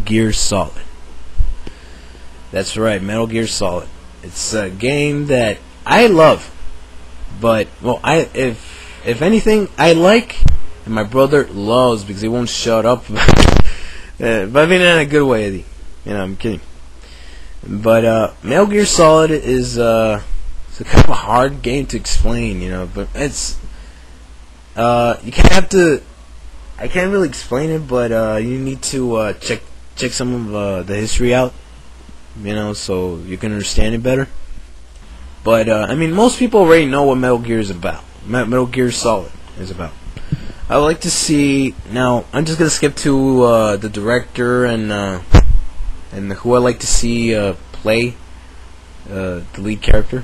Gear Solid. That's right, Metal Gear Solid. It's a game that I love, but well, if anything, I like, and my brother loves because he won't shut up. But I mean in a good way, Eddie. You know, I'm kidding. But Metal Gear Solid is it's a kind of a hard game to explain, you know. But it's you can't have to. I can't really explain it, but you need to check some of the history out, you know, so you can understand it better. But I mean, most people already know what Metal Gear is about. Metal Gear Solid is about. I would like to see. Now, I'm just gonna skip to the director and who I like to see play the lead character.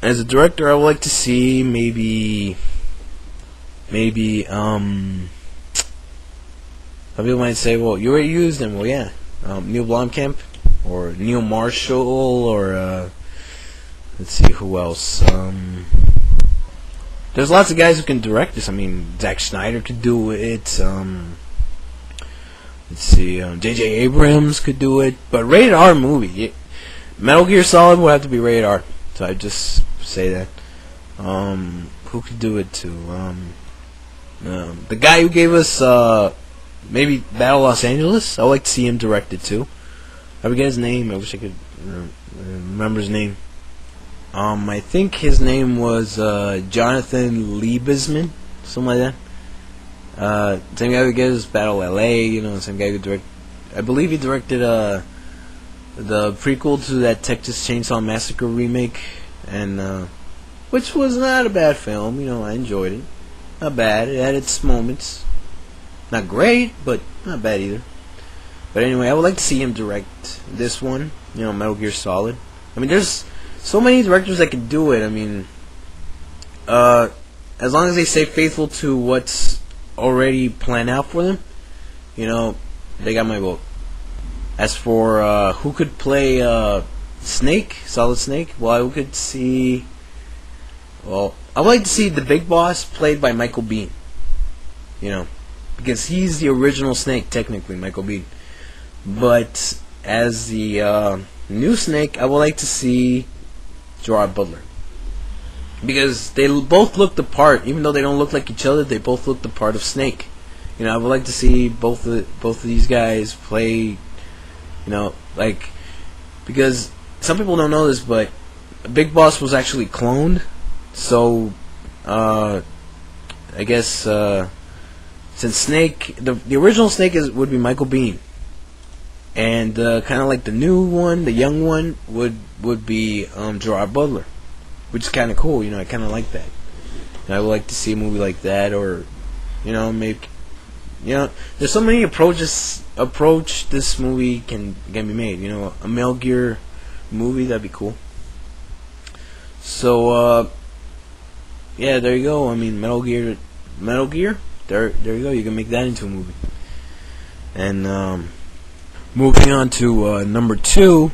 As a director, I would like to see maybe some people might say, well, you already used him. Well, yeah, Neil Blomkamp or Neil Marshall or let's see who else. There's lots of guys who can direct this. I mean, Zack Snyder could do it. Let's see, J.J. Abrams could do it. But rated R movie, Metal Gear Solid would have to be rated R. So I just say that. Who could do it too? The guy who gave us maybe Battle Los Angeles. I would like to see him direct it too. I forget his name. I wish I could remember his name. I think his name was Jonathan Liebesman, something like that. Same guy who gave us Battle LA. You know, same guy who directed. I believe he directed the prequel to that Texas Chainsaw Massacre remake, and which was not a bad film. You know, I enjoyed it. Not bad. It had its moments. Not great, but not bad either. But anyway, I would like to see him direct this one. You know, Metal Gear Solid. I mean, there's so many directors that can do it. I mean, as long as they stay faithful to what's already planned out for them, you know, they got my vote. As for who could play Snake, Solid Snake, well, I could see. Well, I would like to see the Big Boss played by Michael Biehn. You know, because he's the original Snake, technically, Michael Biehn. But as the new Snake, I would like to see Gerard Butler, because they both look the part, even though they don't look like each other. They both look the part of Snake. You know, I would like to see both of these guys play. You know, like, because some people don't know this, but Big Boss was actually cloned. So, I guess since Snake, the original Snake would be Michael Biehn, and kind of like the new one, the young one would be Gerard Butler, which is kind of cool. You know, I kind of like that. And I would like to see a movie like that, or you know, maybe, you know, there's so many approach this movie can be made. You know, a Metal Gear movie, that'd be cool. So yeah, there you go. I mean, Metal Gear. There you go. You can make that into a movie. And moving on to number 2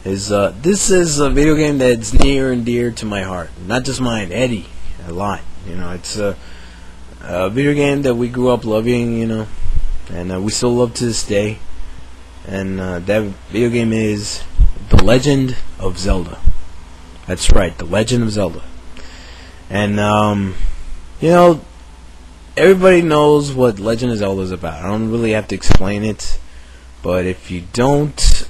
is this is a video game that's near and dear to my heart. Not just mine, Eddie, a lot. You know, it's a video game that we grew up loving. You know, and we still love to this day. And that video game is The Legend of Zelda. That's right, The Legend of Zelda. And you know, everybody knows what Legend of Zelda is about. I don't really have to explain it. But if you don't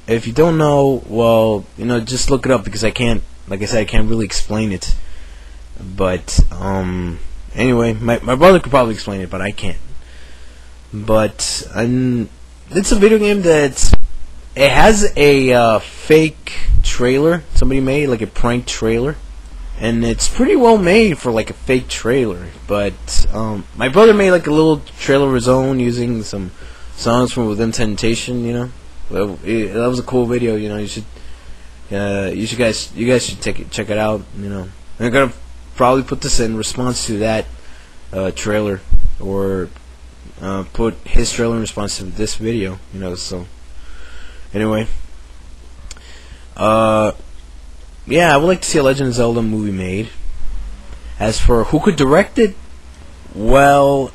know, well, you know, just look it up, because I can't, like I said, I can't really explain it. But anyway, my brother could probably explain it, but I can't. But it's a video game that it has a fake trailer somebody made, like a prank trailer, and it's pretty well made for like a fake trailer. But my brother made like a little trailer of his own using some songs from Within Temptation. You know, that was a cool video. You know, you guys should check it out. You know, I'm gonna probably put this in response to that trailer, or put his trailer in response to this video. You know, so anyway, yeah, I would like to see a Legend of Zelda movie made. As for who could direct it, well,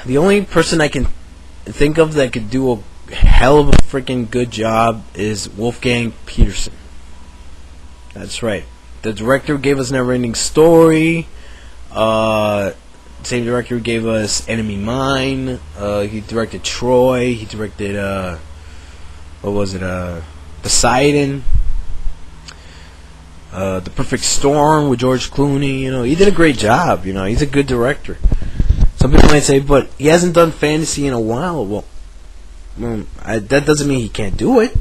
the only person I can think of that could do a hell of a freaking good job is Wolfgang Peterson. That's right. The director gave us Neverending Story. Same director gave us Enemy Mine. He directed Troy. He directed what was it? Poseidon. The Perfect Storm with George Clooney. You know, he did a great job. You know, he's a good director. Some people might say, but he hasn't done fantasy in a while. Well, that doesn't mean he can't do it.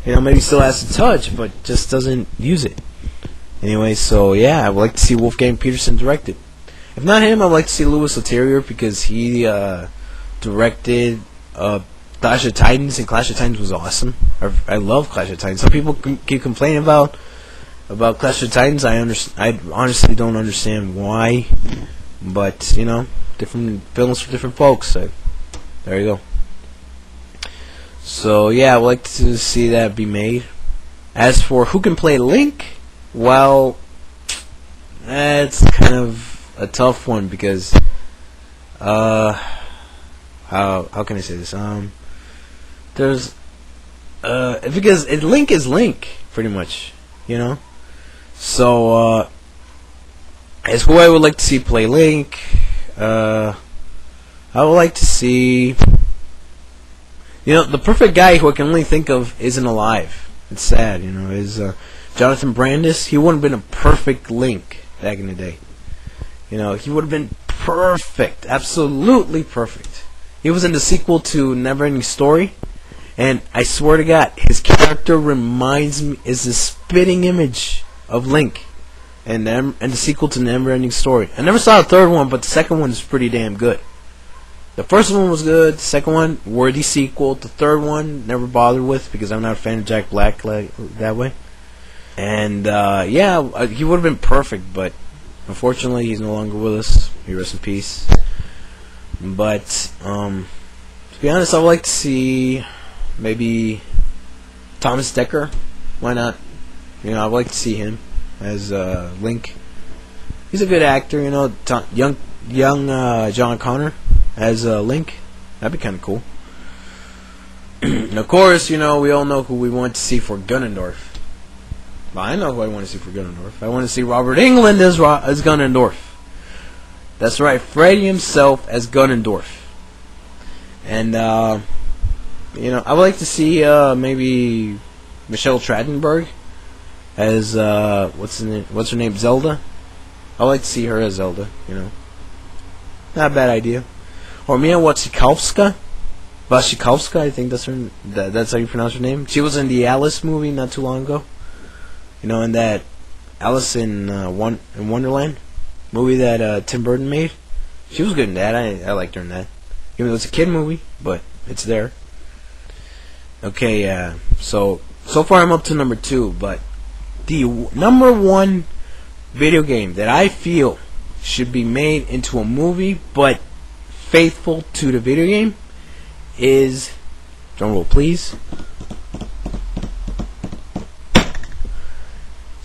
You know, maybe he still has to touch, but just doesn't use it. Anyway, so yeah, I would like to see Wolfgang Peterson directed. If not him, I'd like to see Louis Leterrier because he directed Clash of Titans, and Clash of Titans was awesome. I love Clash of Titans. Some people keep complaining about Clash of Titans. I honestly don't understand why, but you know, different films for different folks. So, there you go. So yeah, I would like to see that be made. As for who can play Link, well, that's kind of a tough one because how can I say this? There's because Link is Link pretty much, you know. So as who I would like to see play Link, I would like to see, you know, the perfect guy who I can only think of isn't alive. It's sad, you know. Is Jonathan Brandis? He would have been a perfect Link back in the day. You know, he would have been perfect, absolutely perfect. He was in the sequel to Neverending Story, and I swear to God, his character reminds me, is the spitting image of Link, and the sequel to Neverending Story. I never saw the third one, but the second one is pretty damn good. The first one was good. The second one, worthy sequel. The third one, never bothered with because I'm not a fan of Jack Black like that way. And yeah, he would have been perfect, but unfortunately, he's no longer with us. May he rest in peace. But to be honest, I would like to see maybe Thomas Dekker. Why not? You know, I would like to see him as Link. He's a good actor. You know, young John Connor as Link. That'd be kind of cool. And of course, you know, we all know who we want to see for Ganondorf. Well, I know who I want to see for Ganondorf. I want to see Robert Englund as Ganondorf. That's right, Freddy himself as Ganondorf. And you know, I would like to see maybe Michelle Trachtenberg as what's her name, Zelda. I would like to see her as Zelda. You know, not a bad idea. Or Mia Wasikowska. I think that's how you pronounce her name. She was in the Alice movie not too long ago. You know, in that Alice in Wonderland movie that Tim Burton made. She was good in that. I liked her in that. Even though it's a kid movie, but it's there. Okay, so far I'm up to number 2, but the number 1 video game that I feel should be made into a movie, but faithful to the video game, is, drumroll please,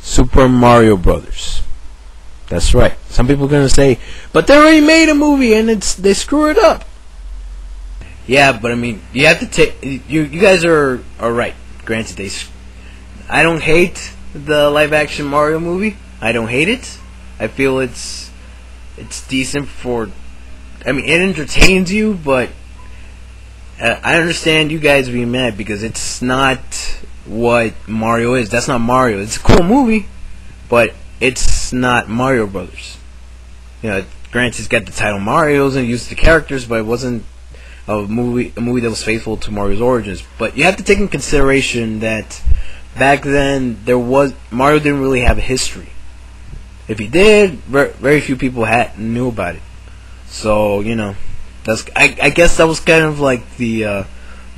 Super Mario Brothers. That's right. Some people are gonna say, but they already made a movie and they screw it up. Yeah, but I mean, you have to take. You guys are right. Granted, I don't hate the live action Mario movie. I don't hate it. I feel it's decent for. I mean, it entertains you, but I understand you guys being mad because it's not what Mario is. That's not Mario. It's a cool movie, but it's not Mario Brothers. You know, granted, it's got the title Mario's and used the characters, but it wasn't a movie that was faithful to Mario's origins. But you have to take in consideration that back then Mario didn't really have a history. If he did, very few people knew about it. So you know, I guess that was kind of like the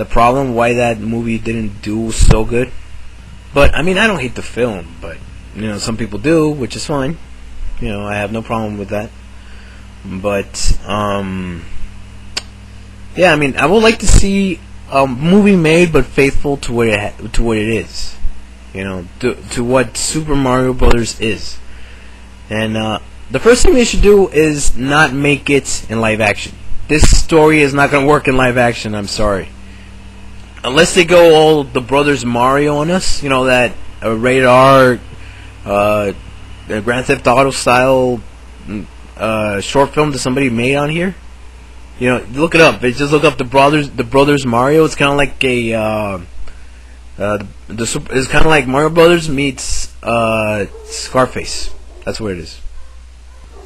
problem why that movie didn't do so good. But I mean, I don't hate the film, but you know, some people do, which is fine. You know, I have no problem with that. But yeah, I mean, I would like to see a movie made but faithful to what it is. You know, to what Super Mario Brothers is. And the first thing they should do is not make it in live action. this story is not gonna work in live action. I'm sorry. Unless they go all the Brothers Mario on us, you know, that rated R, Grand Theft Auto style short film that somebody made on here. You know, look it up. Just look up the Brothers Mario. It's kind of like it's kind of like Mario Brothers meets Scarface. That's what it is.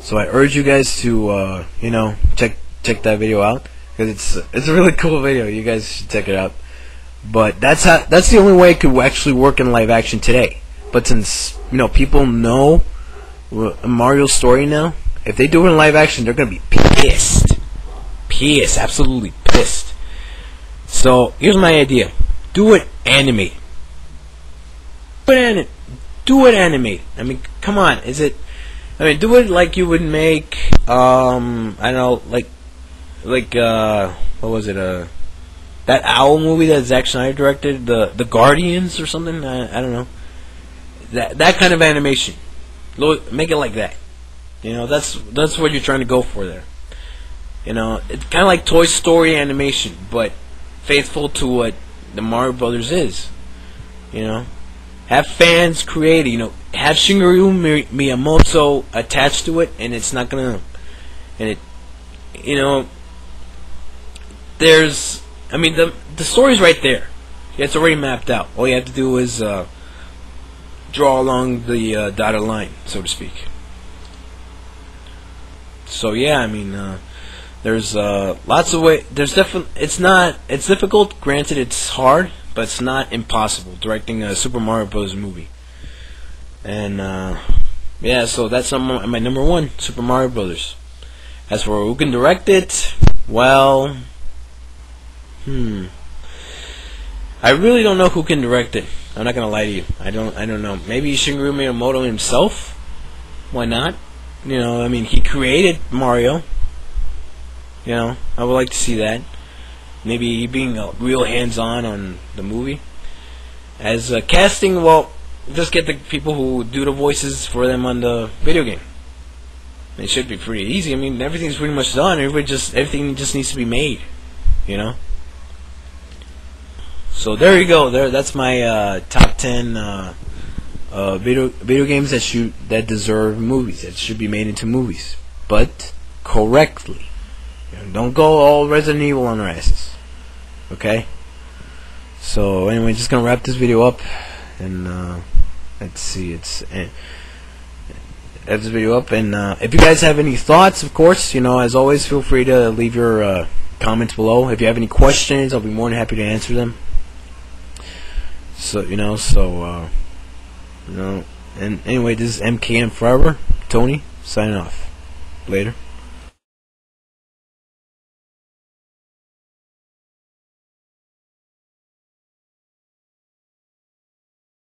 So I urge you guys to you know, check that video out, because it's a really cool video. You guys should check it out. But that's the only way it could actually work in live action today. But since, you know, people know Mario's story now, if they do it in live action, they're gonna be pissed, absolutely pissed. So here's my idea: do it animated. Do it animated. I mean, come on, do it like you would make I don't know, like what was it, that owl movie that Zack Snyder directed, the Guardians or something. I don't know, that kind of animation. Make it like that. You know, that's what you're trying to go for there. You know, it's kind of like Toy Story animation, but faithful to what the Mario Brothers is. You know, have fans create it. You know, have Shigeru Miyamoto attached to it, and it's not gonna. And it, you know, there's. I mean, the story's right there. It's already mapped out. All you have to do is draw along the dotted line, so to speak. So yeah, I mean, there's lots of ways. There's it's difficult. Granted, it's hard, but it's not impossible directing a Super Mario Bros. Movie. And yeah, so that's my number one, Super Mario Brothers. As for who can direct it, well, I really don't know who can direct it. I'm not gonna lie to you. I don't know. Maybe Shigeru Miyamoto himself. Why not? You know, I mean, he created Mario. You know, I would like to see that. Maybe being real hands-on on the movie. As casting, well, just get the people who do the voices for them on the video game. It should be pretty easy. I mean, everything's pretty much done. Everything just needs to be made. You know. So there you go. That's my top 10 video games that deserve movies, that should be made into movies, but correctly. You know, don't go all Resident Evil on our asses. Okay. So anyway, just gonna wrap this video up, and let's see. Wrap this video up, and if you guys have any thoughts, of course, you know, as always, feel free to leave your comments below. If you have any questions, I'll be more than happy to answer them. So you know, you know, and anyway, this is MKM Forever, Tony, signing off. Later.